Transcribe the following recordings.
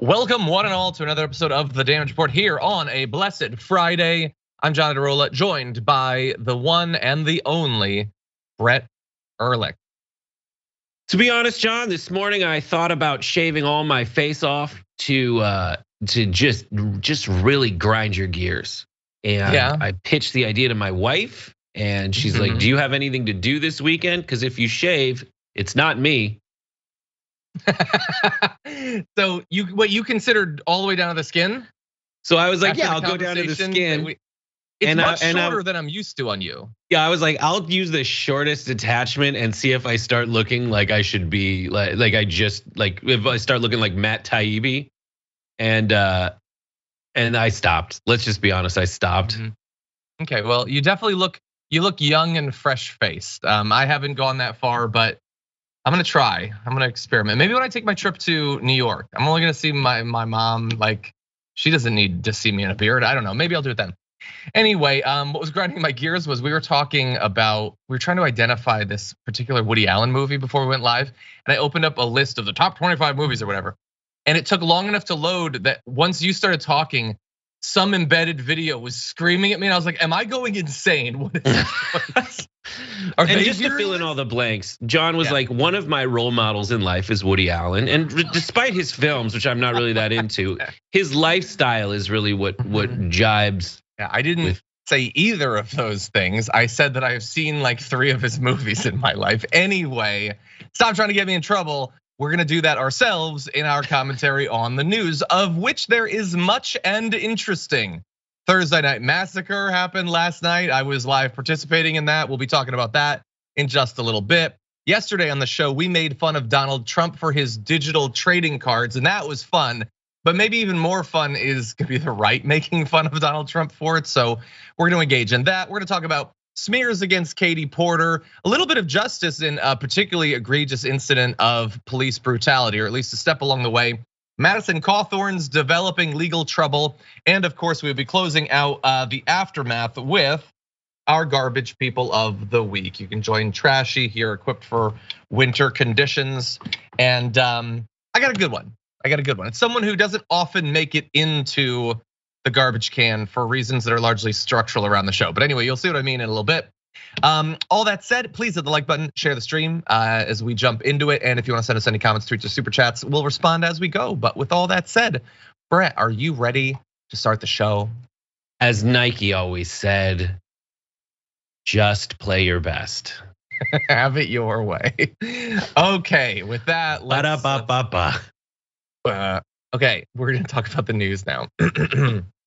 Welcome, one and all, to another episode of The Damage Report here on a blessed Friday. I'm John Derola, joined by the one and the only Brett Erlich. To be honest, John, this morning I thought about shaving all my face off to just really grind your gears. And I pitched the idea to my wife, and she's like, "Do you have anything to do this weekend? Because if you shave, it's not me." So you considered all the way down to the skin? So I was like, yeah, I'll go down to the skin. It's much shorter than I'm used to on you. Yeah, I was like, I'll use the shortest attachment and see if I start looking like I should be, like if I start looking like Matt Taibbi, and I stopped. Let's just be honest, I stopped. Okay, well, you definitely look young and fresh faced. I haven't gone that far, but I'm gonna try. I'm gonna experiment. Maybe when I take my trip to New York, I'm only gonna see my mom. Like, she doesn't need to see me in a beard. I don't know. Maybe I'll do it then. Anyway, what was grinding my gears was we were trying to identify this particular Woody Allen movie before we went live, and I opened up a list of the top 25 movies or whatever, and it took long enough to load that once you started talking, some embedded video was screaming at me, and I was like, "Am I going insane? What is this?" And just to fill in all the blanks, John was like, one of my role models in life is Woody Allen, and despite his films, which I'm not really that into, his lifestyle is really what jibes. Yeah, I didn't say either of those things. I said that I have seen like 3 of his movies in my life. Anyway, stop trying to get me in trouble. We're gonna do that ourselves in our commentary on the news, of which there is much and interesting. Thursday Night Massacre happened last night. I was live participating in that. We'll be talking about that in just a little bit. Yesterday on the show, we made fun of Donald Trump for his digital trading cards, and that was fun. But maybe even more fun is gonna be the right making fun of Donald Trump for it. So we're gonna engage in that. We're gonna talk about smears against Katie Porter, a little bit of justice in a particularly egregious incident of police brutality, or at least a step along the way. Madison Cawthorn's developing legal trouble, and of course we'll be closing out the aftermath with our garbage people of the week. You can join Trashy here, equipped for winter conditions, and I got a good one. It's someone who doesn't often make it into the garbage can for reasons that are largely structural around the show. But anyway, you'll see what I mean in a little bit. All that said, please hit the like button, share the stream as we jump into it. And if you want to send us any comments, tweets, or super chats, we'll respond as we go. But with all that said, Brett, are you ready to start the show? As Nike always said, just play your best. Have it your way. Okay, with that, let's. Okay, we're gonna talk about the news now.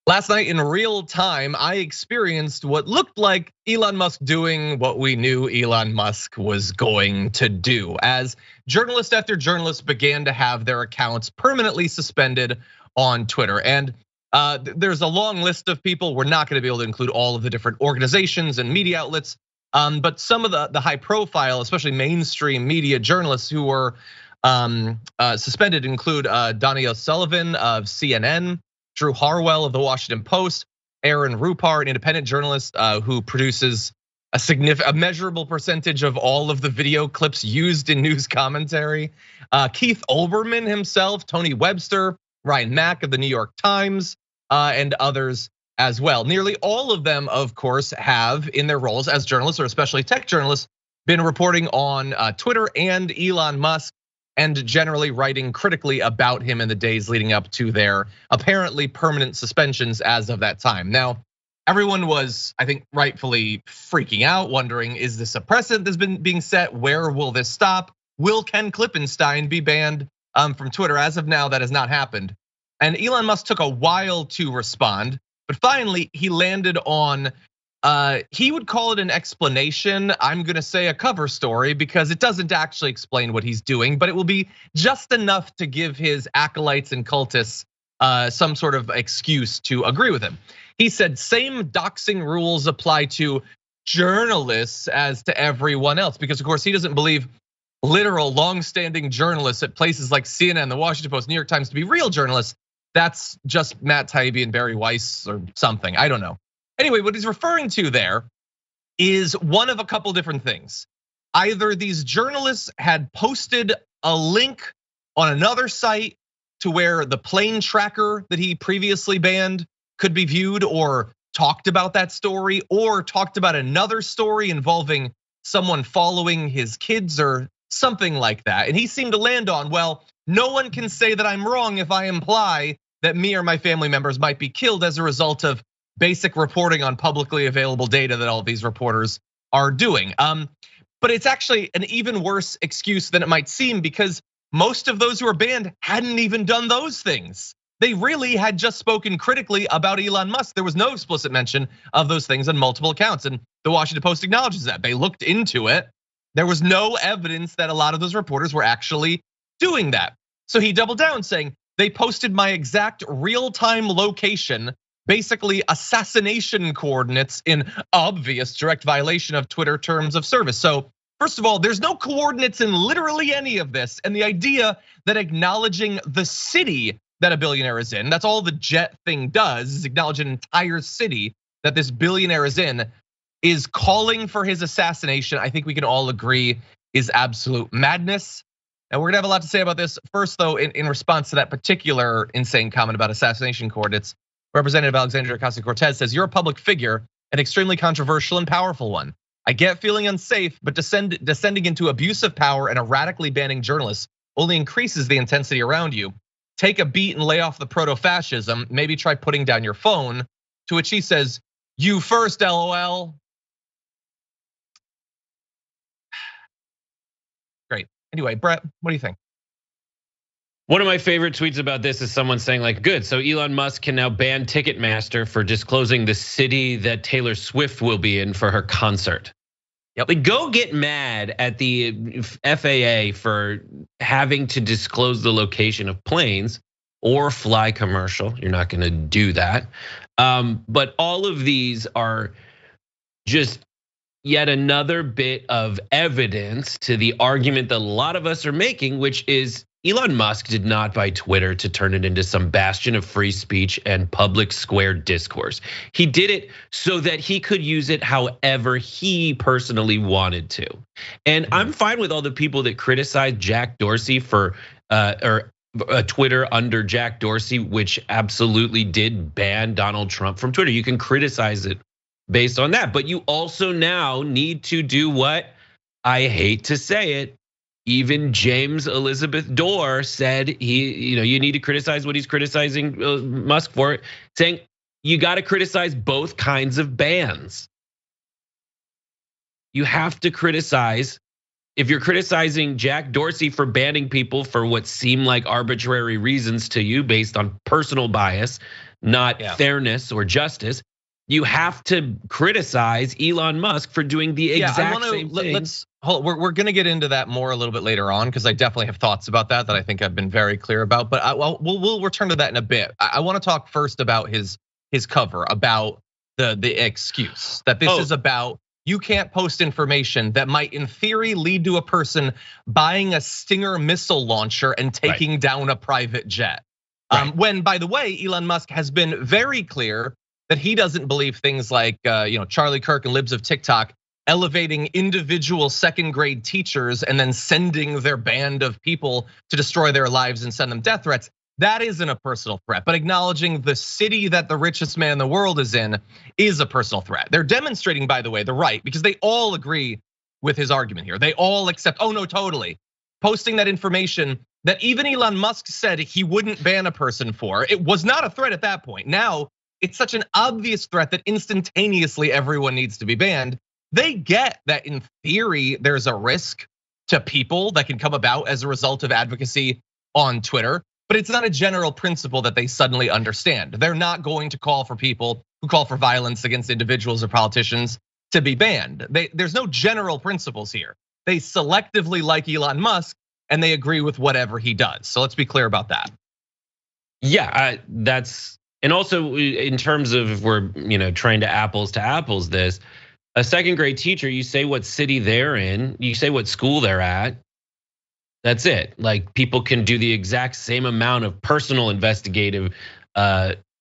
Last night in real time, I experienced what looked like Elon Musk doing what we knew Elon Musk was going to do, as journalist after journalist began to have their accounts permanently suspended on Twitter. And there's a long list of people. We're not gonna be able to include all of the different organizations and media outlets, but some of the high profile, especially mainstream media journalists who were suspended include Donnie O'Sullivan of CNN, Drew Harwell of the Washington Post, Aaron Rupar, an independent journalist who produces a measurable percentage of all of the video clips used in news commentary, Keith Olbermann himself, Tony Webster, Ryan Mack of the New York Times, and others as well. Nearly all of them, of course, have in their roles as journalists, or especially tech journalists, been reporting on Twitter and Elon Musk, and generally writing critically about him in the days leading up to their apparently permanent suspensions as of that time. Now, everyone was, I think, rightfully freaking out, wondering, is this a precedent that's been being set? Where will this stop? Will Ken Klippenstein be banned from Twitter? As of now, that has not happened. And Elon Musk took a while to respond, but finally he landed on, he would call it an explanation. I'm gonna say a cover story, because it doesn't actually explain what he's doing, but it will be just enough to give his acolytes and cultists some sort of excuse to agree with him. He said same doxing rules apply to journalists as to everyone else, because of course he doesn't believe literal long-standing journalists at places like CNN, the Washington Post, New York Times to be real journalists. That's just Matt Taibbi and Barry Weiss or something, I don't know. Anyway, what he's referring to there is one of a couple different things. Either these journalists had posted a link on another site to where the plane tracker that he previously banned could be viewed, or talked about that story, or talked about another story involving someone following his kids or something like that. And he seemed to land on, well, no one can say that I'm wrong if I imply that me or my family members might be killed as a result of basic reporting on publicly available data that all these reporters are doing. But it's actually an even worse excuse than it might seem, because most of those who are banned hadn't even done those things. They really had just spoken critically about Elon Musk. There was no explicit mention of those things on multiple accounts, and the Washington Post acknowledges that. They looked into it. There was no evidence that a lot of those reporters were actually doing that. So he doubled down, saying, they posted my exact real-time location, basically assassination coordinates, in obvious direct violation of Twitter terms of service. So first of all, there's no coordinates in literally any of this. And the idea that acknowledging the city that a billionaire is in, that's all the jet thing does, is acknowledge an entire city that this billionaire is in, is calling for his assassination. I think we can all agree is absolute madness. And we're gonna have a lot to say about this. First, though, in response to that particular insane comment about assassination coordinates, Representative Alexandria Ocasio-Cortez says, you're a public figure, an extremely controversial and powerful one. I get feeling unsafe, but descending into abuse of power and erratically banning journalists only increases the intensity around you. Take a beat and lay off the proto-fascism. Maybe try putting down your phone. To which he says, you first, LOL. Great. Anyway, Brett, what do you think? One of my favorite tweets about this is someone saying, like, good, so Elon Musk can now ban Ticketmaster for disclosing the city that Taylor Swift will be in for her concert. Yep. Like, go get mad at the FAA for having to disclose the location of planes or fly commercial. You're not gonna do that. But all of these are just yet another bit of evidence to the argument that a lot of us are making, which is Elon Musk did not buy Twitter to turn it into some bastion of free speech and public square discourse. He did it so that he could use it however he personally wanted to. And I'm fine with all the people that criticize Jack Dorsey for, or Twitter under Jack Dorsey, which absolutely did ban Donald Trump from Twitter. You can criticize it based on that, but you also now need to do what, I hate to say it, even James Elizabeth Dorr said you need to criticize what he's criticizing Musk for, saying you got to criticize both kinds of bans. You have to criticize, if you're criticizing Jack Dorsey for banning people for what seem like arbitrary reasons to you based on personal bias, not fairness or justice, you have to criticize Elon Musk for doing the exact same thing. We're gonna get into that more a little bit later on, because I definitely have thoughts about that I think I've been very clear about. But we'll return to that in a bit. I want to talk first about his cover, about the excuse that this is about. You can't post information that might, in theory, lead to a person buying a Stinger missile launcher and taking down a private jet. When, by the way, Elon Musk has been very clear that he doesn't believe things like Charlie Kirk and libs of TikTok elevating individual second grade teachers and then sending their band of people to destroy their lives and send them death threats. That isn't a personal threat, but acknowledging the city that the richest man in the world is in is a personal threat. They're demonstrating, by the way, the right, because they all agree with his argument here. They all accept, oh no, totally. Posting that information that even Elon Musk said he wouldn't ban a person for, it was not a threat at that point. Now, it's such an obvious threat that instantaneously everyone needs to be banned. They get that in theory, there's a risk to people that can come about as a result of advocacy on Twitter, but it's not a general principle that they suddenly understand. They're not going to call for people who call for violence against individuals or politicians to be banned. There's no general principles here. They selectively like Elon Musk and they agree with whatever he does. So let's be clear about that. Yeah, and also in terms of, if we're trying to apples this, a second grade teacher, you say what city they're in, you say what school they're at. That's it. Like, people can do the exact same amount of personal investigative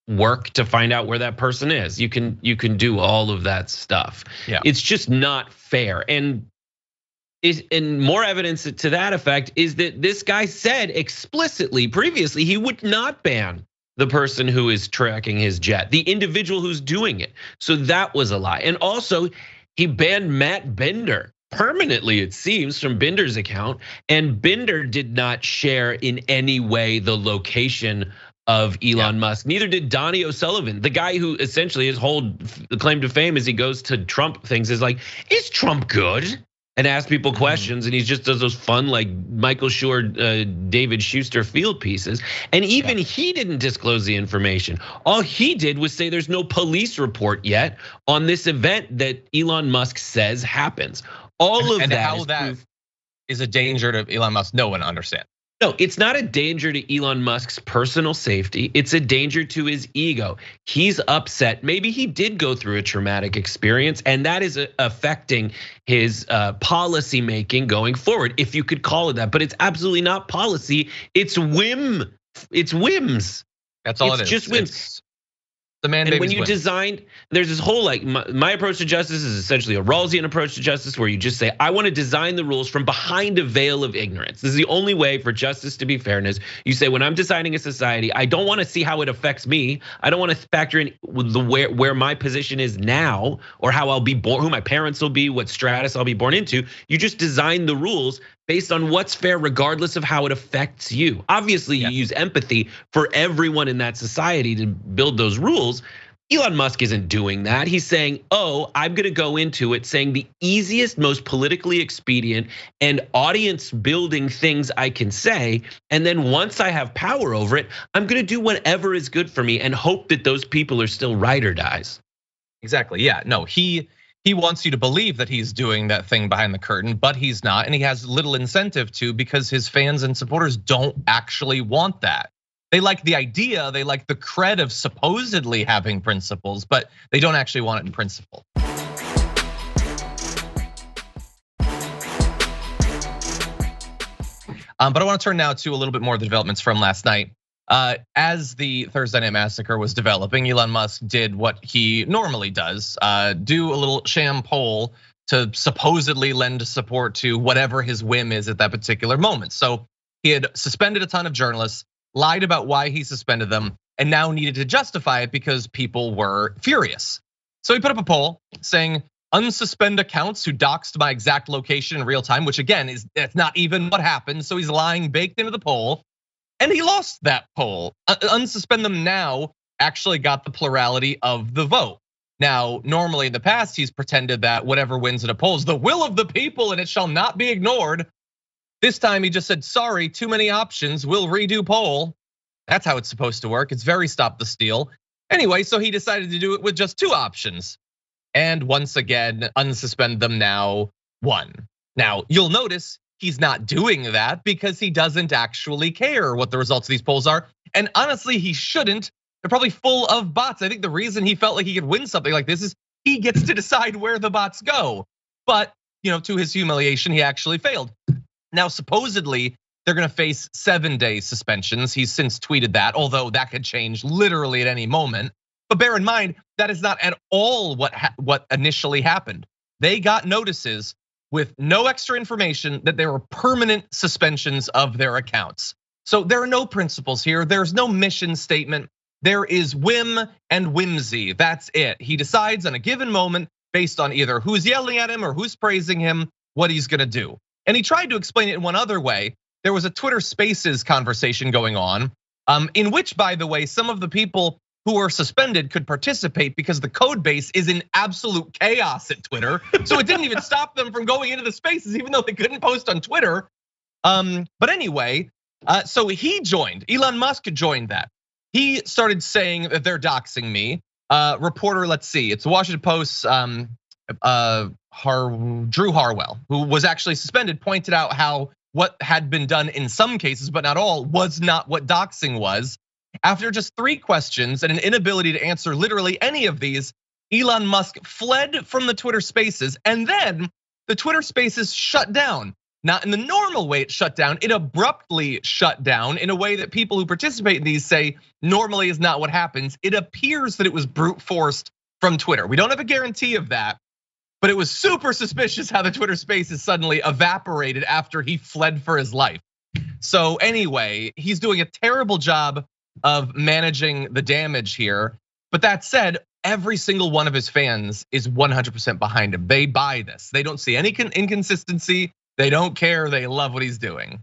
work to find out where that person is. You can do all of that stuff. Yeah. It's just not fair. And and more evidence to that effect is that this guy said explicitly previously he would not ban the person who is tracking his jet, the individual who's doing it. So that was a lie. And also, he banned Matt Bender permanently, it seems, from Bender's account. And Bender did not share in any way the location of Elon Musk. Neither did Donnie O'Sullivan, the guy who essentially his whole claim to fame as he goes to Trump things is like, is Trump good? And ask people questions, and he just does those fun like Michael Schur, David Schuster field pieces. And even he didn't disclose the information. All he did was say there's no police report yet on this event that Elon Musk says happens. All of and that how that is a danger to Elon Musk, no one understands. No, it's not a danger to Elon Musk's personal safety. It's a danger to his ego. He's upset. Maybe he did go through a traumatic experience, and that is affecting his policy making going forward, if you could call it that. But it's absolutely not policy. It's whim. It's whims. That's all it is. It's just whims. The man. And when you design, there's this whole like my approach to justice is essentially a Rawlsian approach to justice, where you just say, I want to design the rules from behind a veil of ignorance. This is the only way for justice to be fairness. You say, when I'm designing a society, I don't want to see how it affects me. I don't want to factor in where my position is now, or how I'll be born, who my parents will be, what stratus I'll be born into. You just design the rules based on what's fair, regardless of how it affects you. Obviously, you use empathy for everyone in that society to build those rules. Elon Musk isn't doing that. He's saying, I'm gonna go into it saying the easiest, most politically expedient and audience building things I can say. And then once I have power over it, I'm gonna do whatever is good for me and hope that those people are still ride or dies. Exactly, yeah, no, he wants you to believe that he's doing that thing behind the curtain, but he's not, and he has little incentive to, because his fans and supporters don't actually want that. They like the idea, they like the cred of supposedly having principles, but they don't actually want it in principle. But I want to turn now to a little bit more of the developments from last night. As the Thursday Night Massacre was developing, Elon Musk did what he normally does, do a little sham poll to supposedly lend support to whatever his whim is at that particular moment. So he had suspended a ton of journalists, lied about why he suspended them, and now needed to justify it because people were furious. So he put up a poll saying, unsuspend accounts who doxed my exact location in real time, which again, that's not even what happened. So he's lying baked into the poll. And he lost that poll. Unsuspend them now actually got the plurality of the vote. Now, normally in the past, he's pretended that whatever wins in a poll is the will of the people and it shall not be ignored. This time he just said, sorry, too many options, we'll redo poll. That's how it's supposed to work. It's very stop the steal. Anyway, so he decided to do it with just two options. And once again, unsuspend them now won. Now, you'll notice he's not doing that because he doesn't actually care what the results of these polls are. And honestly, he shouldn't. They're probably full of bots. I think the reason he felt like he could win something like this is he gets to decide where the bots go. But to his humiliation, he actually failed. Now, supposedly, they're gonna face 7-day suspensions. He's since tweeted that, although that could change literally at any moment. But bear in mind, that is not at all what initially happened. They got notices with no extra information that there were permanent suspensions of their accounts. So there are no principles here. There's no mission statement. There is whim and whimsy. That's it. He decides on a given moment based on either who's yelling at him or who's praising him, what he's gonna do. And he tried to explain it in one other way. There was a Twitter Spaces conversation going on, in which, by the way, some of the people who were suspended could participate because the code base is in absolute chaos at Twitter. So it didn't even stop them from going into the spaces, even though they couldn't post on Twitter. But anyway, so he joined, Elon Musk joined that. He started saying that they're doxing me. Reporter, let's see, it's the Washington Post's Drew Harwell, who was actually suspended, pointed out how what had been done in some cases, but not all, was not what doxing was. After just 3 questions and an inability to answer literally any of these, Elon Musk fled from the Twitter Spaces, and then the Twitter Spaces shut down. Not in the normal way it shut down, it abruptly shut down in a way that people who participate in these say normally is not what happens. It appears that it was brute forced from Twitter. We don't have a guarantee of that, But it was super suspicious how the Twitter Spaces suddenly evaporated after he fled for his life. So anyway, he's doing a terrible job of managing the damage here. But that said, every single one of his fans is 100% behind him. They buy this. They don't see any inconsistency. They don't care. They love what he's doing.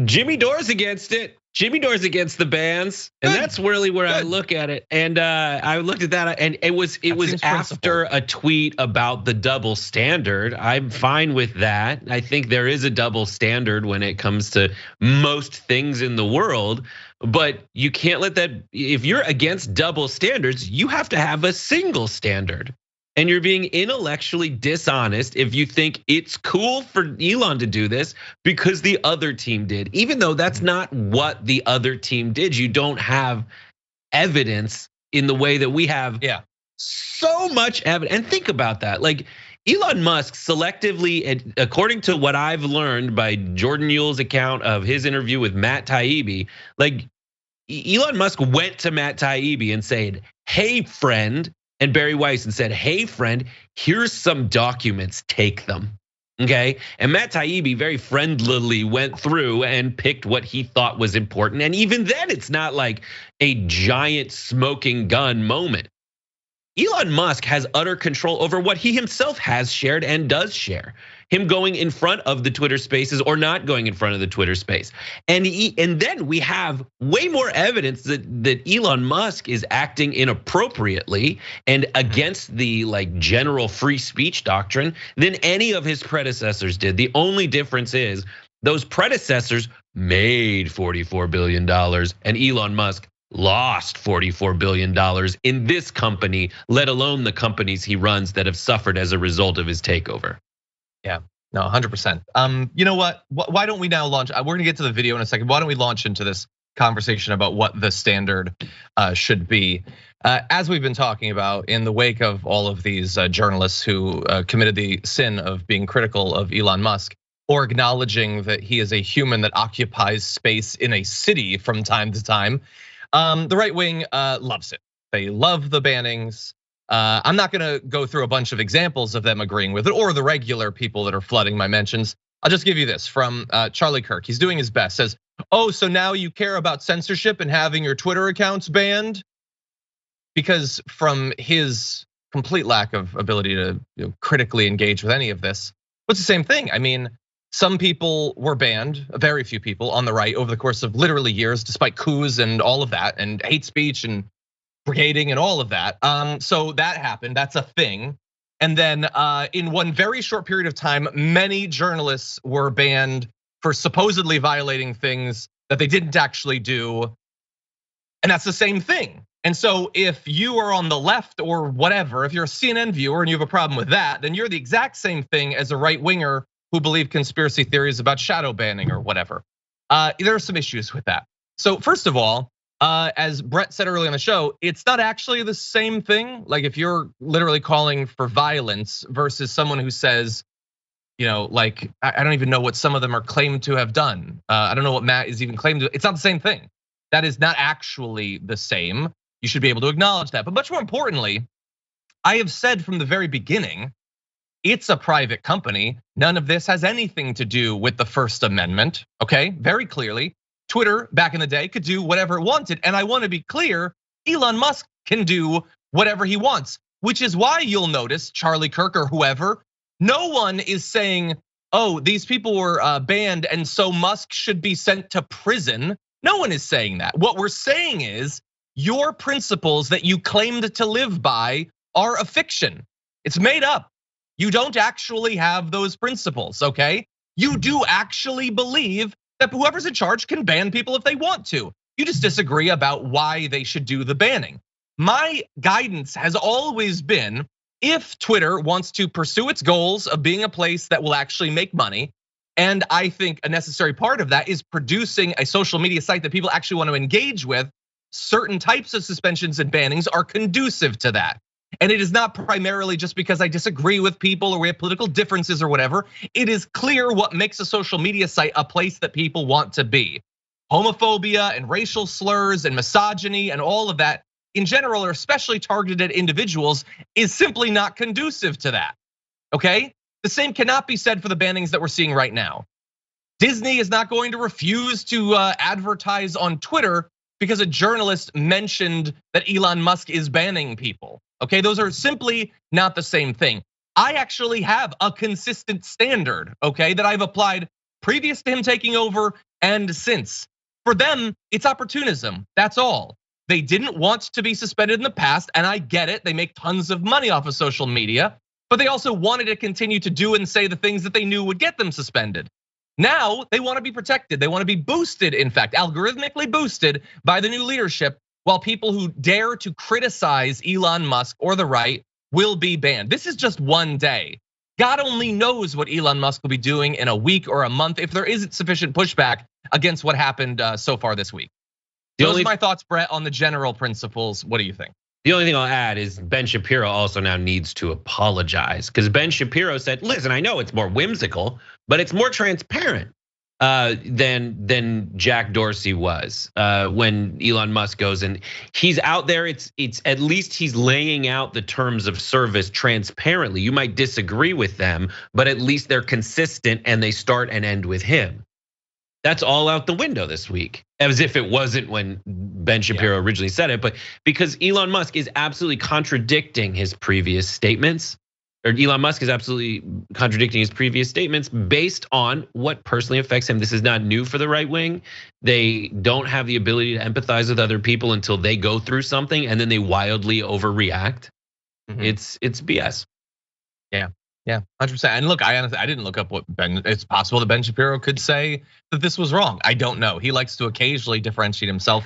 Jimmy Dore's against it. Jimmy Dore's against the bans, and that's really where I look at it. And I looked at that, and it was after a tweet about the double standard. I'm fine with that. I think there is a double standard when it comes to most things in the world, but you can't let that. If you're against double standards, you have to have a single standard. And you're being intellectually dishonest if you think it's cool for Elon to do this because the other team did. Even though that's not what the other team did. You don't have evidence in the way that we have so much evidence. And think about that. Like Elon Musk selectively, according to what I've learned by Jordan Yule's account of his interview with Matt Taibbi, like Elon Musk went to Matt Taibbi and said, "Hey, friend," and Barry Weiss and said, "Hey, friend, here's some documents, take them." Okay, and Matt Taibbi very friendlily went through and picked what he thought was important. And even then, it's not like a giant smoking gun moment. Elon Musk has utter control over what he himself has shared and does share. Him going in front of the Twitter Spaces or not going in front of the Twitter Space. And then we have way more evidence that Elon Musk is acting inappropriately and against the like general free speech doctrine than any of his predecessors did. The only difference is those predecessors made $44 billion and Elon Musk lost $44 billion in this company, let alone the companies he runs that have suffered as a result of his takeover. Yeah, no, 100%. You know what? Why don't we now launch? We're gonna get to the video in a second. Why don't we launch into this conversation about what the standard should be? As we've been talking about in the wake of all of these journalists who committed the sin of being critical of Elon Musk or acknowledging that he is a human that occupies space in a city from time to time. The right wing loves it. They love the bannings. I'm not gonna go through a bunch of examples of them agreeing with it or the regular people that are flooding my mentions. I'll just give you this from Charlie Kirk. He's doing his best, says, "Oh, so now you care about censorship and having your Twitter accounts banned?" Because from his complete lack of ability to critically engage with any of this, it's the same thing. I mean, some people were banned, very few people on the right over the course of literally years, despite coups and all of that, and hate speech and brigading and all of that. So that happened, that's a thing. And then in one very short period of time, many journalists were banned for supposedly violating things that they didn't actually do. And that's the same thing. And so if you are on the left or whatever, if you're a CNN viewer and you have a problem with that, then you're the exact same thing as a right winger who believe conspiracy theories about shadow banning or whatever. There are some issues with that. So first of all, as Brett said earlier in the show, it's not actually the same thing. Like if you're literally calling for violence versus someone who says, like I don't even know what some of them are claimed to have done. I don't know what Matt is even claimed to. It's not the same thing. That is not actually the same. You should be able to acknowledge that. But much more importantly, I have said from the very beginning, it's a private company. None of this has anything to do with the First Amendment, okay? Very clearly, Twitter back in the day could do whatever it wanted. And I wanna be clear, Elon Musk can do whatever he wants, which is why you'll notice Charlie Kirk or whoever, no one is saying, oh, these people were banned and so Musk should be sent to prison. No one is saying that. What we're saying is your principles that you claimed to live by are a fiction. It's made up. You don't actually have those principles, okay? You do actually believe that whoever's in charge can ban people if they want to. You just disagree about why they should do the banning. My guidance has always been, if Twitter wants to pursue its goals of being a place that will actually make money, and I think a necessary part of that is producing a social media site that people actually want to engage with, certain types of suspensions and bannings are conducive to that. And it is not primarily just because I disagree with people or we have political differences or whatever. It is clear what makes a social media site a place that people want to be. Homophobia and racial slurs and misogyny and all of that in general, or especially targeted at individuals, is simply not conducive to that, okay? The same cannot be said for the bannings that we're seeing right now. Disney is not going to refuse to advertise on Twitter because a journalist mentioned that Elon Musk is banning people, okay? Those are simply not the same thing. I actually have a consistent standard, okay, that I've applied previous to him taking over and since. For them, it's opportunism, that's all. They didn't want to be suspended in the past, and I get it. They make tons of money off of social media, but they also wanted to continue to do and say the things that they knew would get them suspended. Now they want to be protected. They want to be boosted, in fact, algorithmically boosted by the new leadership, while people who dare to criticize Elon Musk or the right will be banned. This is just one day. God only knows what Elon Musk will be doing in a week or a month if there isn't sufficient pushback against what happened so far this week. Those are my thoughts, Brett, on the general principles. What do you think? The only thing I'll add is Ben Shapiro also now needs to apologize, because Ben Shapiro said, listen, I know it's more whimsical, but it's more transparent than Jack Dorsey was when Elon Musk goes, and he's out there. It's at least he's laying out the terms of service transparently. You might disagree with them, but at least they're consistent and they start and end with him. That's all out the window this week, as if it wasn't when Ben Shapiro originally said it, but because Elon Musk is absolutely contradicting his previous statements, or Elon Musk is absolutely contradicting his previous statements based on what personally affects him. This is not new for the right wing. They don't have the ability to empathize with other people until they go through something, and then they wildly overreact. It's BS. Yeah, 100%. And look, I honestly, I didn't look up what it's possible that Ben Shapiro could say that this was wrong. I don't know. He likes to occasionally differentiate himself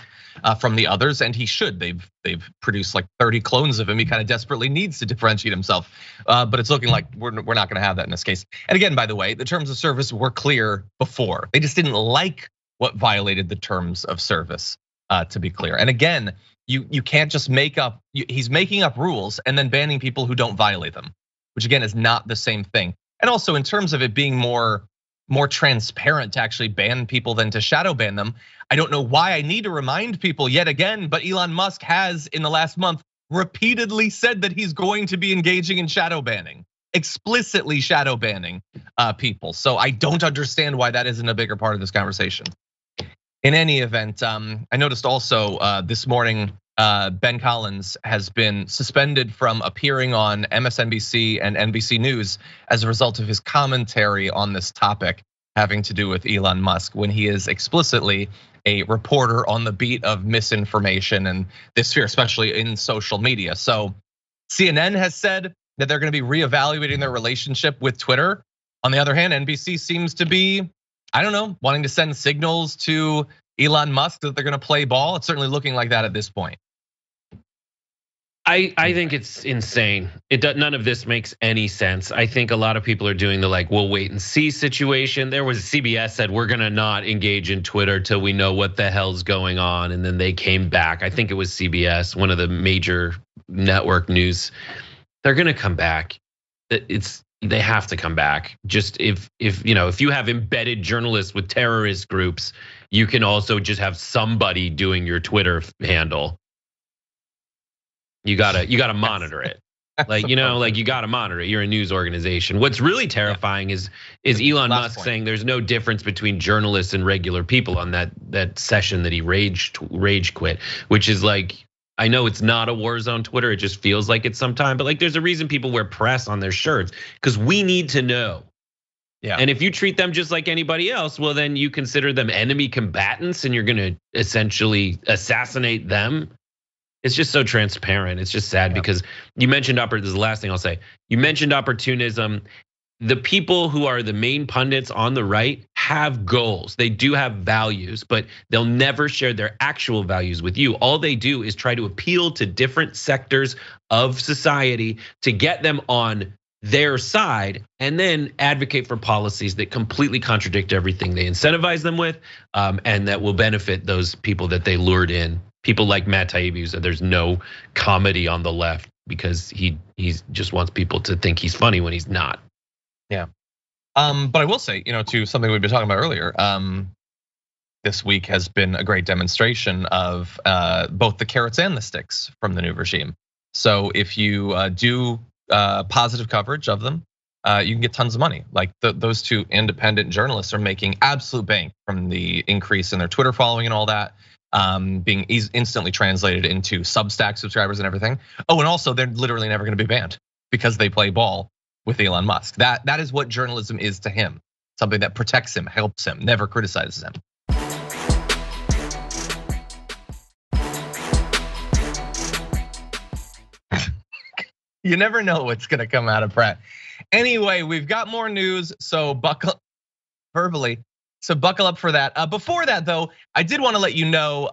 from the others, and he should. They've produced like 30 clones of him. He kind of desperately needs to differentiate himself, but it's looking like we're not going to have that in this case. And again, by the way, the terms of service were clear before. They just didn't like what violated the terms of service, to be clear. And again, you can't just make up. He's making up rules and then banning people who don't violate them, which again is not the same thing. And also in terms of it being more transparent to actually ban people than to shadow ban them, I don't know why I need to remind people yet again, but Elon Musk has in the last month repeatedly said that he's going to be engaging in shadow banning, explicitly shadow banning people. So I don't understand why that isn't a bigger part of this conversation. In any event, I noticed also this morning, Ben Collins has been suspended from appearing on MSNBC and NBC News as a result of his commentary on this topic having to do with Elon Musk, when he is explicitly a reporter on the beat of misinformation and this fear, especially in social media. So CNN has said that they're going to be reevaluating their relationship with Twitter. On the other hand, NBC seems to be, I don't know, wanting to send signals to Elon Musk that they're going to play ball. It's certainly looking like that at this point. I think it's insane. None of this makes any sense. I think a lot of people are doing the like, we'll wait and see situation. There was CBS said we're gonna not engage in Twitter till we know what the hell's going on, and then they came back. I think it was CBS, one of the major network news. They're gonna come back. They have to come back. Just if you have embedded journalists with terrorist groups, you can also just have somebody doing your Twitter handle. You gotta monitor it. Like, you gotta monitor it. You're a news organization. What's really terrifying is Elon Musk saying there's no difference between journalists and regular people on that session that he rage quit, which is like, I know it's not a war zone Twitter, it just feels like it sometimes, but like there's a reason people wear press on their shirts, because we need to know. Yeah. And if you treat them just like anybody else, well, then you consider them enemy combatants and you're gonna essentially assassinate them. It's just so transparent. It's just sad because you mentioned this is the last thing I'll say. You mentioned opportunism. The people who are the main pundits on the right have goals. They do have values, but they'll never share their actual values with you. All they do is try to appeal to different sectors of society to get them on their side, and then advocate for policies that completely contradict everything they incentivize them with, and that will benefit those people that they lured in. People like Matt Taibbi, who said there's no comedy on the left because he just wants people to think he's funny when he's not. Yeah, but I will say, to something we've been talking about earlier, this week has been a great demonstration of both the carrots and the sticks from the new regime. So if you do positive coverage of them, you can get tons of money. Like those two independent journalists are making absolute bank from the increase in their Twitter following and all that, being instantly translated into Substack subscribers and everything. Oh, and also they're literally never going to be banned because they play ball with Elon Musk. That is what journalism is to him. Something that protects him, helps him, never criticizes him. You never know what's gonna come out of Brett. Anyway, we've got more news, so buckle up for that. Before that though, I did wanna let you know,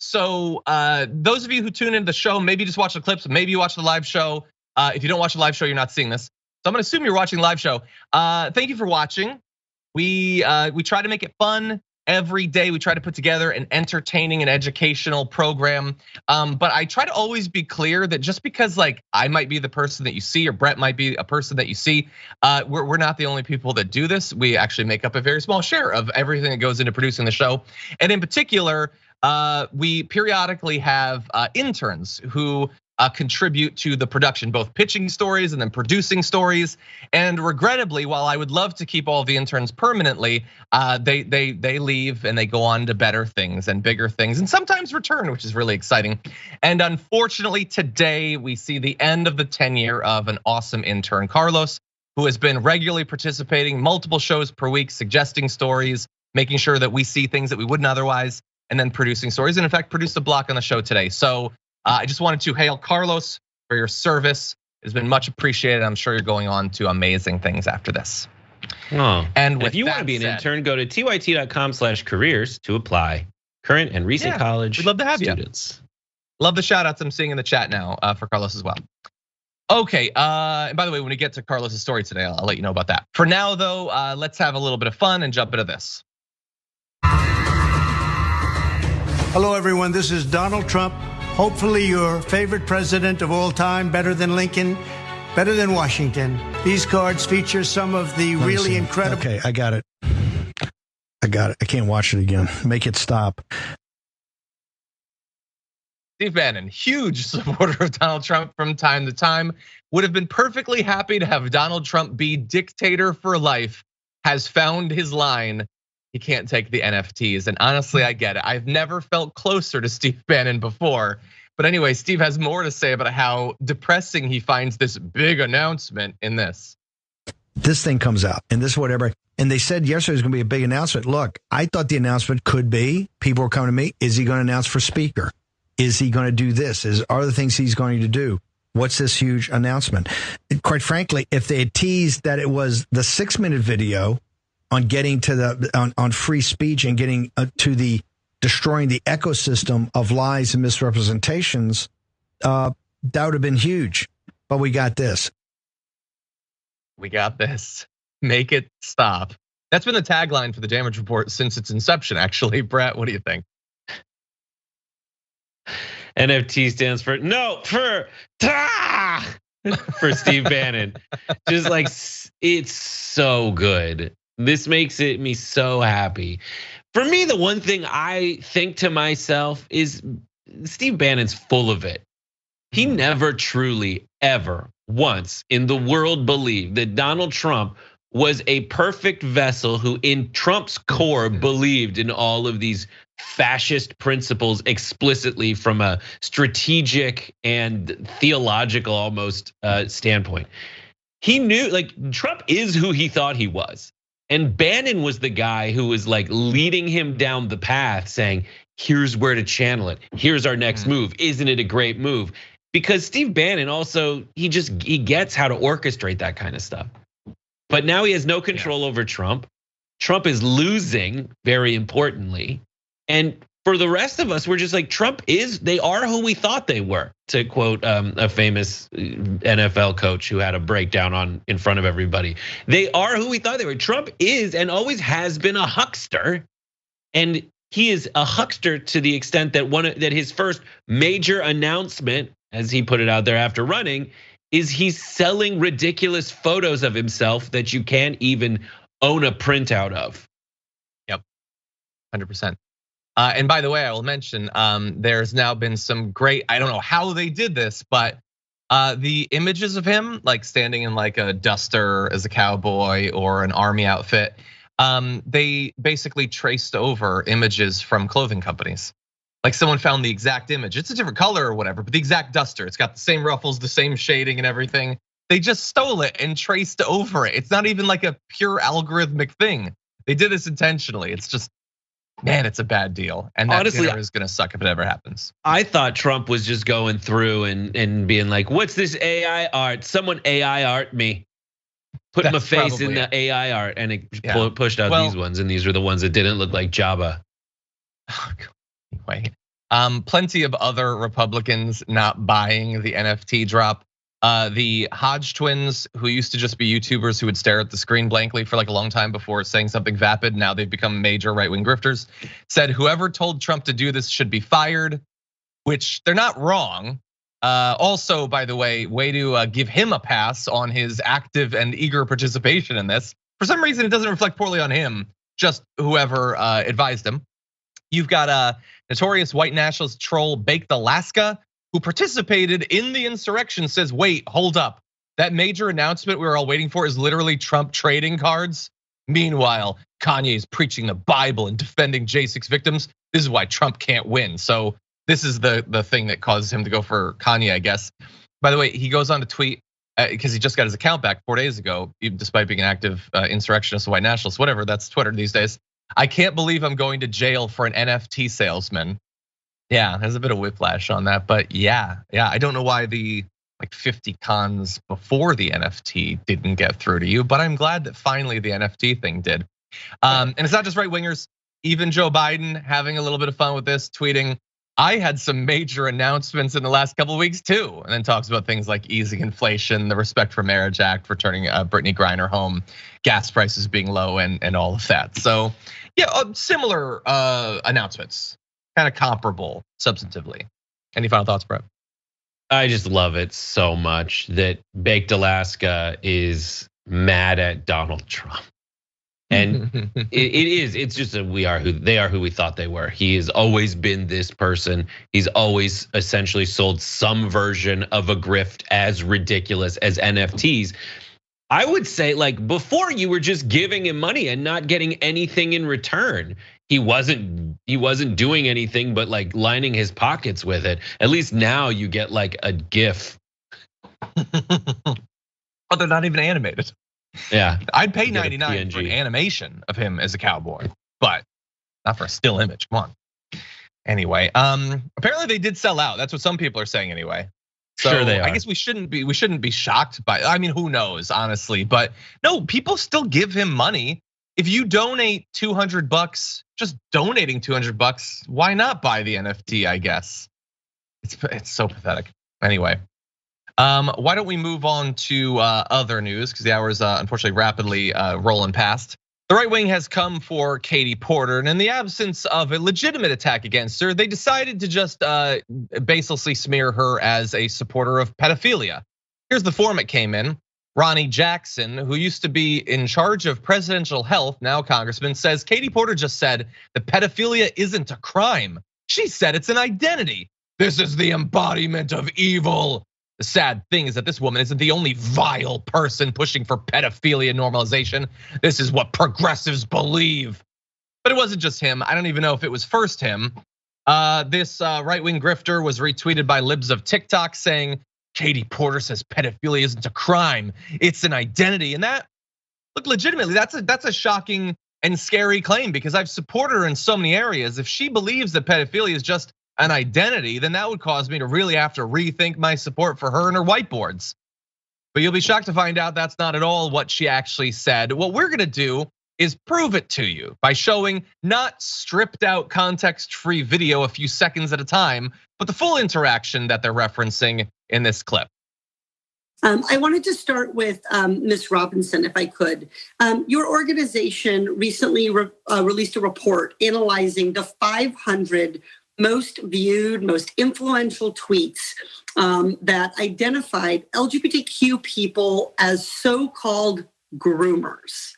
those of you who tune into the show, maybe just watch the clips, maybe you watch the live show. If you don't watch the live show, you're not seeing this. So I'm gonna assume you're watching the live show. Thank you for watching. We try to make it fun every day. We try to put together an entertaining and educational program. But I try to always be clear that just because like I might be the person that you see or Brett might be a person that you see, we're not the only people that do this. We actually make up a very small share of everything that goes into producing the show. And in particular, we periodically have interns who contribute to the production, both pitching stories and then producing stories. And regrettably, while I would love to keep all the interns permanently, they leave and they go on to better things and bigger things, and sometimes return, which is really exciting. And unfortunately, today we see the end of the tenure of an awesome intern, Carlos, who has been regularly participating, multiple shows per week, suggesting stories, making sure that we see things that we wouldn't otherwise, and then producing stories. And in fact, produced a block on the show today. So I just wanted to hail Carlos for your service. It's been much appreciated. I'm sure you're going on to amazing things after this. Oh, and if you want to be an intern, go to tyt.com/careers to apply. Current and recent college we'd love to have students. You. Love the shout outs I'm seeing in the chat now for Carlos as well. Okay, and by the way, when we get to Carlos's story today, I'll let you know about that. For now though, let's have a little bit of fun and jump into this. Hello everyone, this is Donald Trump. Hopefully your favorite president of all time, better than Lincoln, better than Washington. These cards feature some of the really incredible. Okay, I got it. I can't watch it again. Make it stop. Steve Bannon, huge supporter of Donald Trump from time to time, would have been perfectly happy to have Donald Trump be dictator for life, has found his line. He can't take the NFTs. And honestly, I get it. I've never felt closer to Steve Bannon before. But anyway, Steve has more to say about how depressing he finds this big announcement in this. This thing comes out, and this is whatever. And they said yesterday was going to be a big announcement. Look, I thought the announcement could be, people were coming to me, is he going to announce for speaker? Is he going to do this? Are there things he's going to do? What's this huge announcement? And quite frankly, if they had teased that it was the 6-minute video on getting to on free speech and getting to the destroying the ecosystem of lies and misrepresentations, that would have been huge. But we got this. We got this. Make it stop. That's been the tagline for the Damage Report since its inception, actually. Brett, what do you think? NFT stands for no for for Steve Bannon. Just like it's so good. This makes me so happy. For me, the one thing I think to myself is Steve Bannon's full of it. He never truly, ever, once in the world believed that Donald Trump was a perfect vessel who in Trump's core believed in all of these fascist principles explicitly from a strategic and theological almost standpoint. He knew, like, Trump is who he thought he was. And Bannon was the guy who was like leading him down the path saying, here's where to channel it. Here's our next move. Isn't it a great move? Because Steve Bannon also, he gets how to orchestrate that kind of stuff. But now he has no control over Trump. Trump is losing, very importantly. And for the rest of us, we're just like, they are who we thought they were, to quote a famous NFL coach who had a breakdown in front of everybody. They are who we thought they were. Trump is and always has been a huckster. And he is a huckster to the extent that his first major announcement, as he put it out there after running, is he's selling ridiculous photos of himself that you can't even own a printout of. Yep. 100%. And by the way, I will mention there's now been some great, I don't know how they did this, but the images of him like standing in like a duster as a cowboy or an army outfit, they basically traced over images from clothing companies. Like someone found the exact image. It's a different color or whatever, but the exact duster. It's got the same ruffles, the same shading and everything. They just stole it and traced over it. It's not even like a pure algorithmic thing. They did this intentionally. It's just, man, it's a bad deal. And that honestly is gonna suck if it ever happens. I thought Trump was just going through and being like, what's this AI art? Someone AI art me. Put my face in the AI art, and it pushed out these ones, and these were the ones that didn't look like Jabba. Anyway, plenty of other Republicans not buying the NFT drop. The Hodge twins, who used to just be YouTubers who would stare at the screen blankly for like a long time before saying something vapid, now they've become major right-wing grifters, said whoever told Trump to do this should be fired, which they're not wrong. Also, by the way to give him a pass on his active and eager participation in this. For some reason, it doesn't reflect poorly on him, just whoever advised him. You've got a notorious white nationalist troll, Baked Alaska, who participated in the insurrection, says, wait, hold up. That major announcement we were all waiting for is literally Trump trading cards. Meanwhile, Kanye is preaching the Bible and defending J6 victims. This is why Trump can't win. So this is the thing that causes him to go for Kanye, I guess. By the way, he goes on to tweet, because he just got his account back 4 days ago, despite being an active insurrectionist, white nationalist, whatever, that's Twitter these days. I can't believe I'm going to jail for an NFT salesman. Yeah, there's a bit of whiplash on that, but yeah, I don't know why the like 50 cons before the NFT didn't get through to you, but I'm glad that finally the NFT thing did. And it's not just right wingers, even Joe Biden having a little bit of fun with this, tweeting, I had some major announcements in the last couple of weeks too, and then talks about things like easing inflation, the Respect for Marriage Act, returning Brittany Griner home, gas prices being low, and all of that. So yeah, similar announcements, kind of comparable substantively. Any final thoughts, Brett? I just love it so much that Baked Alaska is mad at Donald Trump. And it's just that they are who we thought they were. He has always been this person. He's always essentially sold some version of a grift as ridiculous as NFTs. I would say, like, before you were just giving him money and not getting anything in return. He wasn't doing anything but like lining his pockets with it. At least now you get like a GIF. But they're not even animated. Yeah, I'd pay 99 for an animation of him as a cowboy, but not for a still image. Come on. Anyway, apparently they did sell out. That's what some people are saying anyway. So sure they are. I guess we shouldn't be shocked by. I mean, who knows, honestly? But no, people still give him money. If you donate $200, just donating $200, why not buy the NFT? I guess it's so pathetic. Anyway. Why don't we move on to other news, because the hour is unfortunately rapidly rolling past. The right wing has come for Katie Porter, and in the absence of a legitimate attack against her, they decided to just baselessly smear her as a supporter of pedophilia. Here's the form it came in. Ronnie Jackson, who used to be in charge of presidential health, now congressman, says Katie Porter just said that pedophilia isn't a crime. She said it's an identity. This is the embodiment of evil. The sad thing is that this woman isn't the only vile person pushing for pedophilia normalization. This is what progressives believe. But it wasn't just him. I don't even know if it was first him. This right-wing grifter was retweeted by libs of TikTok saying, Katie Porter says pedophilia isn't a crime, it's an identity. And that, look, legitimately, that's a shocking and scary claim, because I've supported her in so many areas. If she believes that pedophilia is just an identity, then that would cause me to really have to rethink my support for her and her whiteboards. But you'll be shocked to find out that's not at all what she actually said. What we're gonna do is prove it to you by showing not stripped out context-free video a few seconds at a time, but the full interaction that they're referencing in this clip. I wanted to start with Ms. Robinson, if I could. Your organization recently released a report analyzing the 500 most viewed, most influential tweets that identified LGBTQ people as so-called groomers.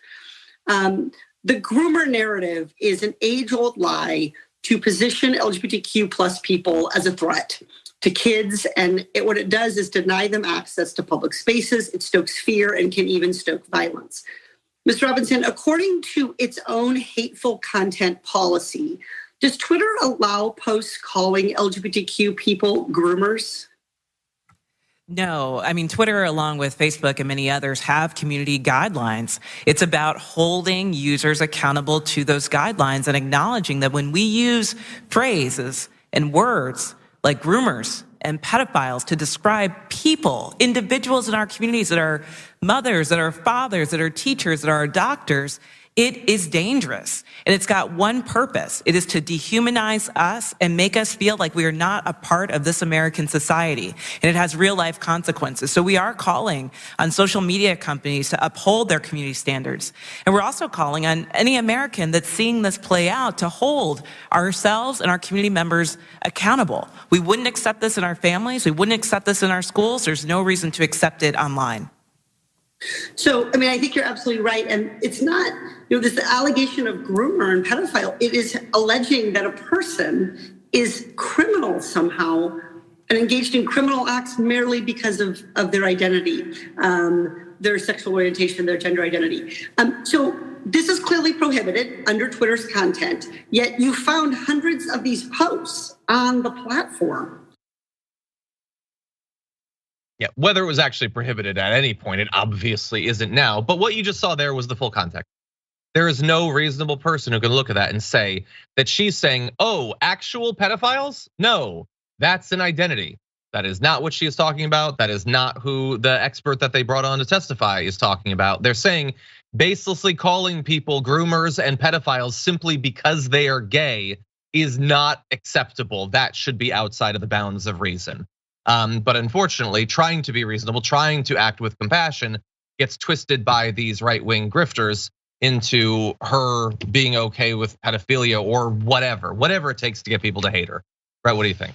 The groomer narrative is an age-old lie to position LGBTQ plus people as a threat to kids. And what it does is deny them access to public spaces. It stokes fear and can even stoke violence. Mr. Robinson, according to its own hateful content policy, does Twitter allow posts calling LGBTQ people groomers? No, I mean, Twitter, along with Facebook and many others, have community guidelines. It's about holding users accountable to those guidelines and acknowledging that when we use phrases and words like groomers and pedophiles to describe people, individuals in our communities that are mothers, that are fathers, that are teachers, that are doctors, it is dangerous. And it's got one purpose. It is to dehumanize us and make us feel like we are not a part of this American society. And it has real life consequences. So we are calling on social media companies to uphold their community standards. And we're also calling on any American that's seeing this play out to hold ourselves and our community members accountable. We wouldn't accept this in our families. We wouldn't accept this in our schools. There's no reason to accept it online. So, I mean, I think you're absolutely right. And it's not, this allegation of groomer and pedophile, it is alleging that a person is criminal somehow and engaged in criminal acts merely because of their identity, their sexual orientation, their gender identity. So this is clearly prohibited under Twitter's content, yet you found hundreds of these posts on the platform. Yeah, whether it was actually prohibited at any point, it obviously isn't now. But what you just saw there was the full context. There is no reasonable person who can look at that and say that she's saying, oh, actual pedophiles? No, that's an identity. That is not what she is talking about. That is not who the expert that they brought on to testify is talking about. They're saying baselessly calling people groomers and pedophiles simply because they are gay is not acceptable. That should be outside of the bounds of reason. But unfortunately, trying to be reasonable, trying to act with compassion gets twisted by these right-wing grifters into her being okay with pedophilia or whatever it takes to get people to hate her. Brett, what do you think?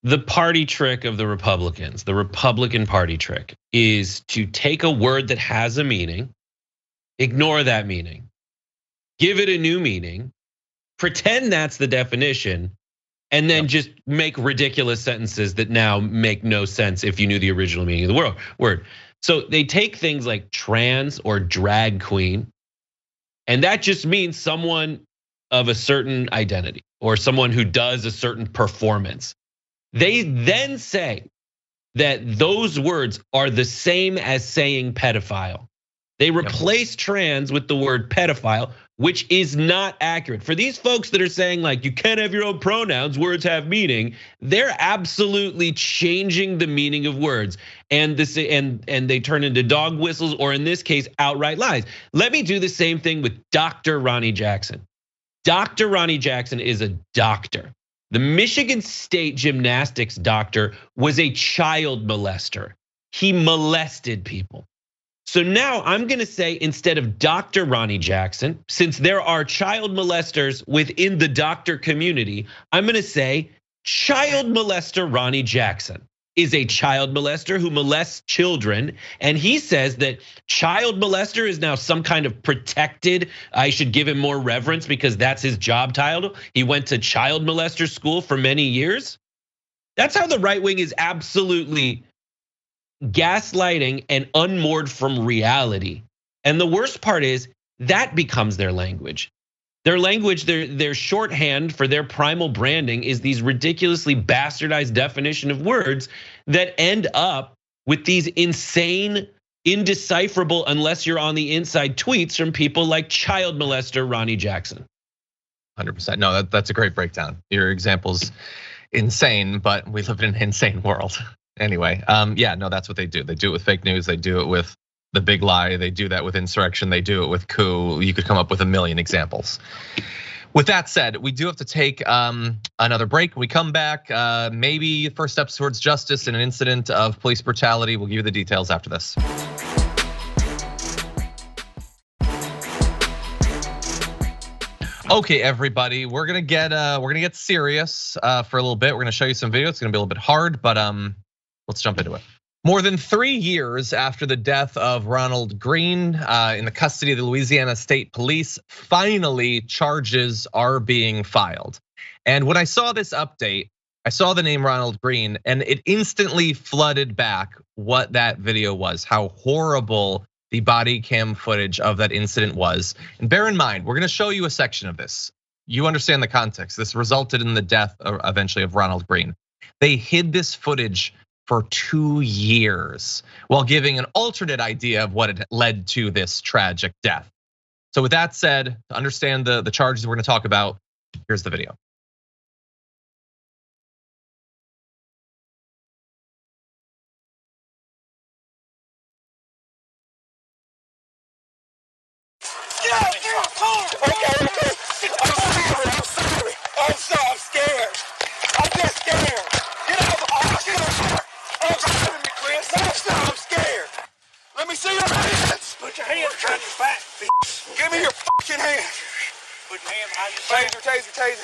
The party trick of the Republicans, the Republican party trick, is to take a word that has a meaning, ignore that meaning, give it a new meaning, pretend that's the definition, and then just make ridiculous sentences that now make no sense if you knew the original meaning of the word. So they take things like trans or drag queen, and that just means someone of a certain identity or someone who does a certain performance. They then say that those words are the same as saying pedophile. They replace trans with the word pedophile, which is not accurate. For these folks that are saying like, you can't have your own pronouns, words have meaning, they're absolutely changing the meaning of words. And they turn into dog whistles, or in this case, outright lies. Let me do the same thing with Dr. Ronnie Jackson. Dr. Ronnie Jackson is a doctor. The Michigan State gymnastics doctor was a child molester. He molested people. So now I'm gonna say, instead of Dr. Ronnie Jackson, since there are child molesters within the doctor community, I'm gonna say child molester Ronnie Jackson is a child molester who molests children. And he says that child molester is now some kind of protected, I should give him more reverence because that's his job title. He went to child molester school for many years. That's how the right wing is absolutely gaslighting and unmoored from reality. And the worst part is that becomes their language. Their language, their shorthand for their primal branding is these ridiculously bastardized definition of words that end up with these insane, indecipherable, unless you're on the inside, tweets from people like child molester Ronnie Jackson. 100%. No, that's a great breakdown. Your example's insane, but we live in an insane world. Anyway, yeah, no, that's what they do. They do it with fake news. They do it with the big lie. They do that with insurrection. They do it with coup. You could come up with a million examples. With that said, we do have to take another break. When we come back, maybe first steps towards justice in an incident of police brutality. We'll give you the details after this. Okay, everybody, we're gonna get serious for a little bit. We're gonna show you some video. It's gonna be a little bit hard, but let's jump into it. More than 3 years after the death of Ronald Green in the custody of the Louisiana State Police, finally charges are being filed. And when I saw this update, I saw the name Ronald Green and it instantly flooded back what that video was, how horrible the body cam footage of that incident was. And bear in mind, we're gonna show you a section of this. You understand the context. This resulted in the death eventually of Ronald Green. They hid this footage for 2 years while giving an alternate idea of what had led to this tragic death. So with that said, to understand the charges we're gonna talk about, here's the video. I'm scared. I'm just scared. Get out of the car. Get out of the car. Oh, driving me, Chris. I'm scared. Let me see your hands. Put your hands behind your back, bitch. Give me your fucking hands. Put your hand behind your back. Taser.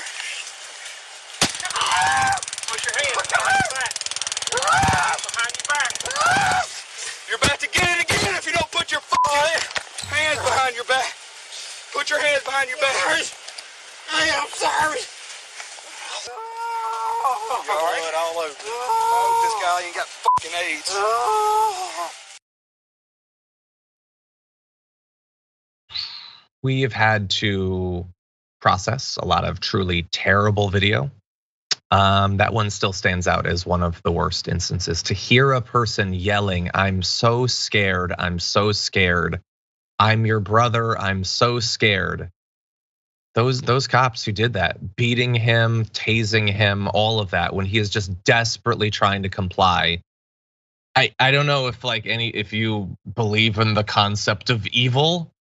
Put your hands behind your back. Behind your back. You're about to get it again if you don't put your fucking hands behind your back. Put your hands behind your back. I'm sorry. Blood all over. Oh, this guy ain't got fucking AIDS. We have had to process a lot of truly terrible video. That one still stands out as one of the worst instances. To hear a person yelling, "I'm so scared, I'm so scared. I'm your brother, I'm so scared." Those cops who did that, beating him, tasing him, all of that, when he is just desperately trying to comply. I don't know if you believe in the concept of evil,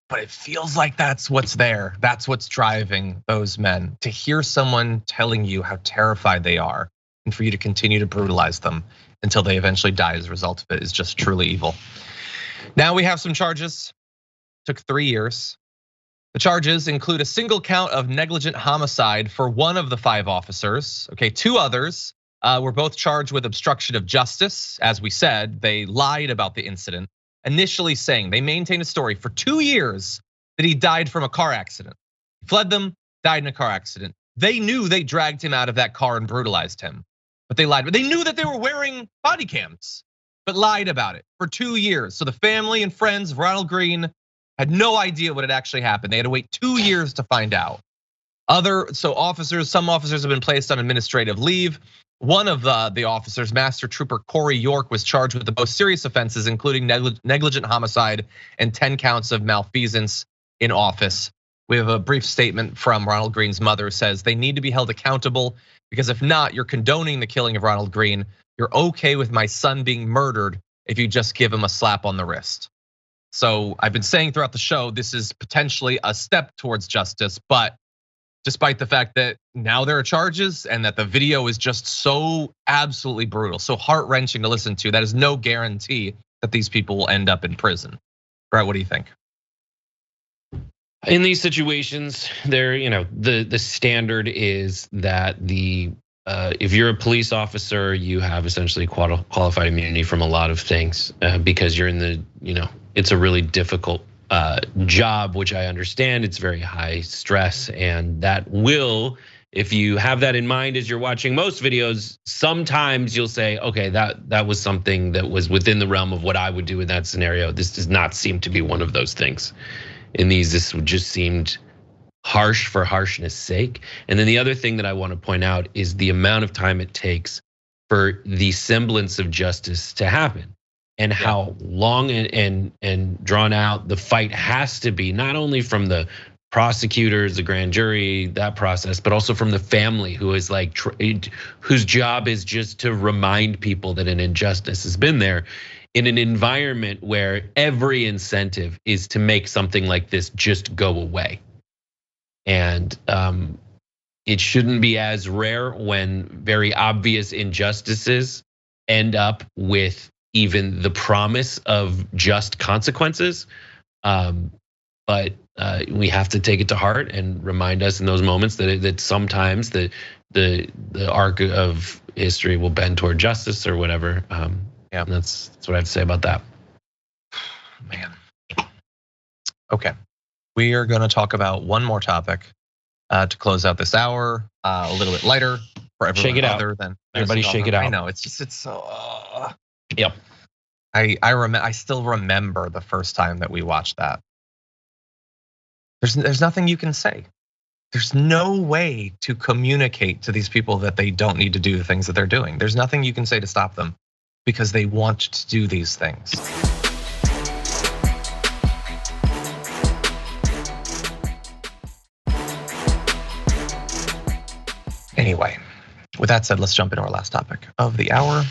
but it feels like that's what's there. That's what's driving those men. To hear someone telling you how terrified they are and for you to continue to brutalize them until they eventually die as a result of it is just truly evil. Now we have some charges. Took 3 years. The charges include a single count of negligent homicide for one of the 5 officers. Okay, 2 others were both charged with obstruction of justice. As we said, they lied about the incident, initially saying they maintained a story for 2 years that he died from a car accident. He fled them, died in a car accident. They knew they dragged him out of that car and brutalized him, but they lied. But they knew that they were wearing body cams, but lied about it for 2 years. So the family and friends of Ronald Green had no idea what had actually happened. They had to wait 2 years to find out. Some officers have been placed on administrative leave. One of the officers, Master Trooper Corey York, was charged with the most serious offenses, including negligent homicide and 10 counts of malfeasance in office. We have a brief statement from Ronald Green's mother, says they need to be held accountable because if not, you're condoning the killing of Ronald Green. You're okay with my son being murdered if you just give him a slap on the wrist. So I've been saying throughout the show, this is potentially a step towards justice, but despite the fact that now there are charges and that the video is just so absolutely brutal, so heart-wrenching to listen to, that is no guarantee that these people will end up in prison. Brett, what do you think? In these situations, the standard is that if you're a police officer, you have essentially qualified immunity from a lot of things because you're in the, it's a really difficult job, which I understand. It's very high stress, and that will, if you have that in mind as you're watching most videos, sometimes you'll say, okay, that was something that was within the realm of what I would do in that scenario. This does not seem to be one of those things. In these, this just seemed harsh for harshness sake. And then the other thing that I want to point out is the amount of time it takes for the semblance of justice to happen. And how long and drawn out the fight has to be, not only from the prosecutors, the grand jury, that process, but also from the family who is whose job is just to remind people that an injustice has been there in an environment where every incentive is to make something like this just go away. And it shouldn't be as rare when very obvious injustices end up with even the promise of just consequences. But we have to take it to heart and remind us in those moments that sometimes the arc of history will bend toward justice or whatever. Yeah, that's what I have to say about that. Man. Okay, we are going to talk about one more topic to close out this hour. A little bit lighter for everyone Shake it other out. than everybody. Shake it out. I know it's so. Yep. I still remember the first time that we watched that. There's nothing you can say. There's no way to communicate to these people that they don't need to do the things that they're doing. There's nothing you can say to stop them because they want to do these things. Anyway, with that said, let's jump into our last topic of the hour.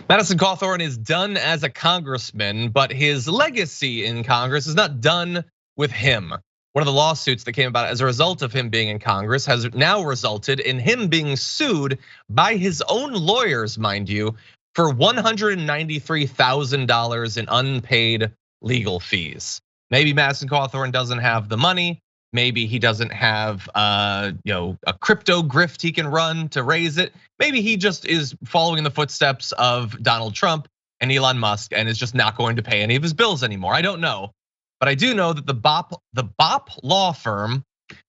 Madison Cawthorn is done as a congressman, but his legacy in Congress is not done with him. One of the lawsuits that came about as a result of him being in Congress has now resulted in him being sued by his own lawyers, mind you, for $193,000 in unpaid legal fees. Maybe Madison Cawthorn doesn't have the money. Maybe he doesn't have a crypto grift he can run to raise it. Maybe he just is following in the footsteps of Donald Trump and Elon Musk and is just not going to pay any of his bills anymore. I don't know. But I do know that the BOP law firm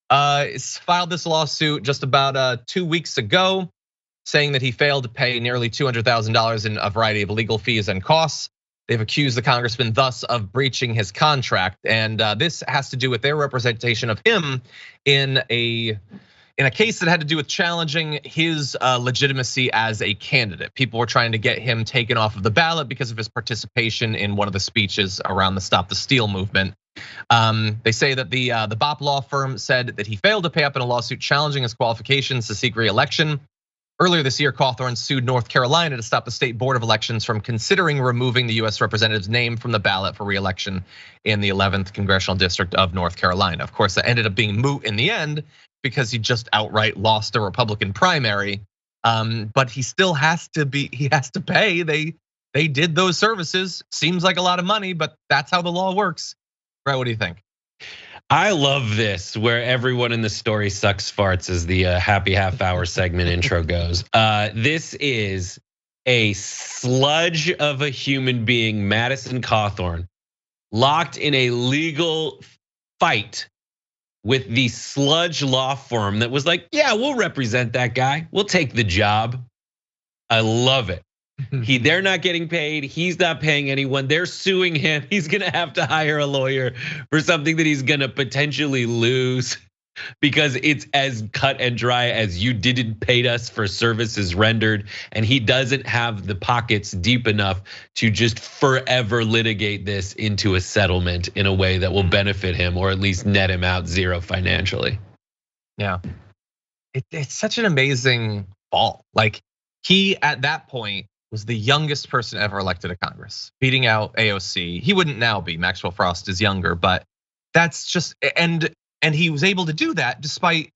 filed this lawsuit just about 2 weeks ago, saying that he failed to pay nearly $200,000 in a variety of legal fees and costs. They've accused the congressman thus of breaching his contract, and this has to do with their representation of him in a case that had to do with challenging his legitimacy as a candidate. People were trying to get him taken off of the ballot because of his participation in one of the speeches around the Stop the Steal movement. They say that the BOP law firm said that he failed to pay up in a lawsuit challenging his qualifications to seek re-election. Earlier this year, Cawthorn sued North Carolina to stop the state board of elections from considering removing the US representative's name from the ballot for re-election in the 11th congressional district of North Carolina. Of course, that ended up being moot in the end because he just outright lost a Republican primary. But he still has to pay. They did those services. Seems like a lot of money, but that's how the law works. Right, what do you think? I love this, where everyone in the story sucks farts, as the happy half hour segment intro goes. This is a sludge of a human being, Madison Cawthorn, locked in a legal fight with the sludge law firm that was like, yeah, we'll represent that guy. We'll take the job. I love it. They're not getting paid. He's not paying anyone. They're suing him. He's gonna have to hire a lawyer for something that he's gonna potentially lose because it's as cut and dry as you didn't pay us for services rendered. And he doesn't have the pockets deep enough to just forever litigate this into a settlement in a way that will benefit him or at least net him out zero financially. Yeah, it's such an amazing fall. Like he, at that point, was the youngest person ever elected to Congress, beating out AOC. He wouldn't now be. Maxwell Frost is younger, but that's just, and he was able to do that despite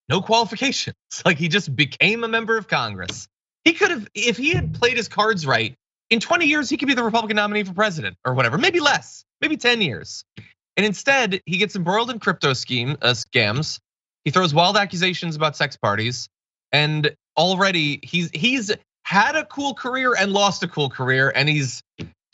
no qualifications. Like he just became a member of Congress. He could have, if he had played his cards right, in 20 years, he could be the Republican nominee for president or whatever, maybe less, maybe 10 years. And instead, he gets embroiled in crypto scams. He throws wild accusations about sex parties, and already he's had a cool career and lost a cool career, and he's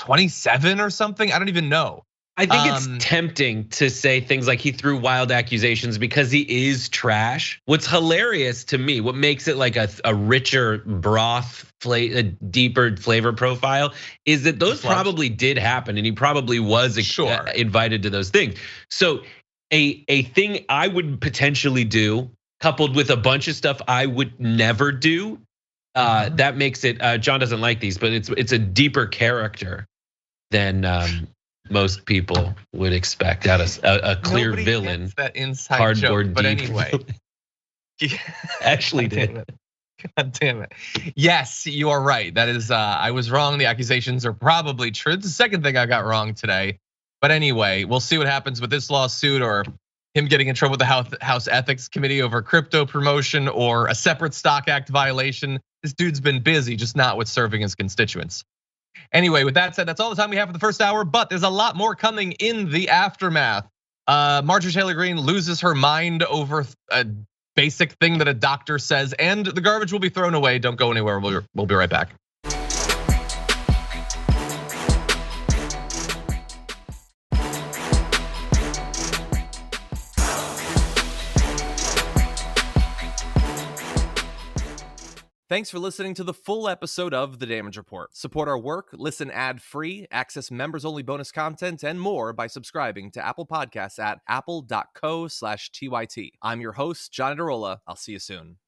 27 or something. I don't even know. I think it's tempting to say things like he threw wild accusations because he is trash. What's hilarious to me, what makes it like a richer broth, a deeper flavor profile, is that those probably did happen, and he probably was invited to those things. So a thing I would potentially do, coupled with a bunch of stuff I would never do. That makes it. John doesn't like these, but it's a deeper character than most people would expect out of a clear Nobody villain. gets that inside Cardboard joke, but deep. anyway, Actually did. God damn it! Yes, you are right. That is, I was wrong. The accusations are probably true. It's the second thing I got wrong today. But anyway, we'll see what happens with this lawsuit, or him getting in trouble with the House Ethics Committee over crypto promotion, or a separate Stock Act violation. This dude's been busy, just not with serving his constituents. Anyway, with that said, that's all the time we have for the first hour, but there's a lot more coming in the aftermath. Marjorie Taylor Greene loses her mind over a basic thing that a doctor says, and the garbage will be thrown away. Don't go anywhere, we'll be right back. Thanks for listening to the full episode of The Damage Report. Support our work, listen ad-free, access members-only bonus content, and more by subscribing to Apple Podcasts at apple.co/TYT. I'm your host, John Adarola. I'll see you soon.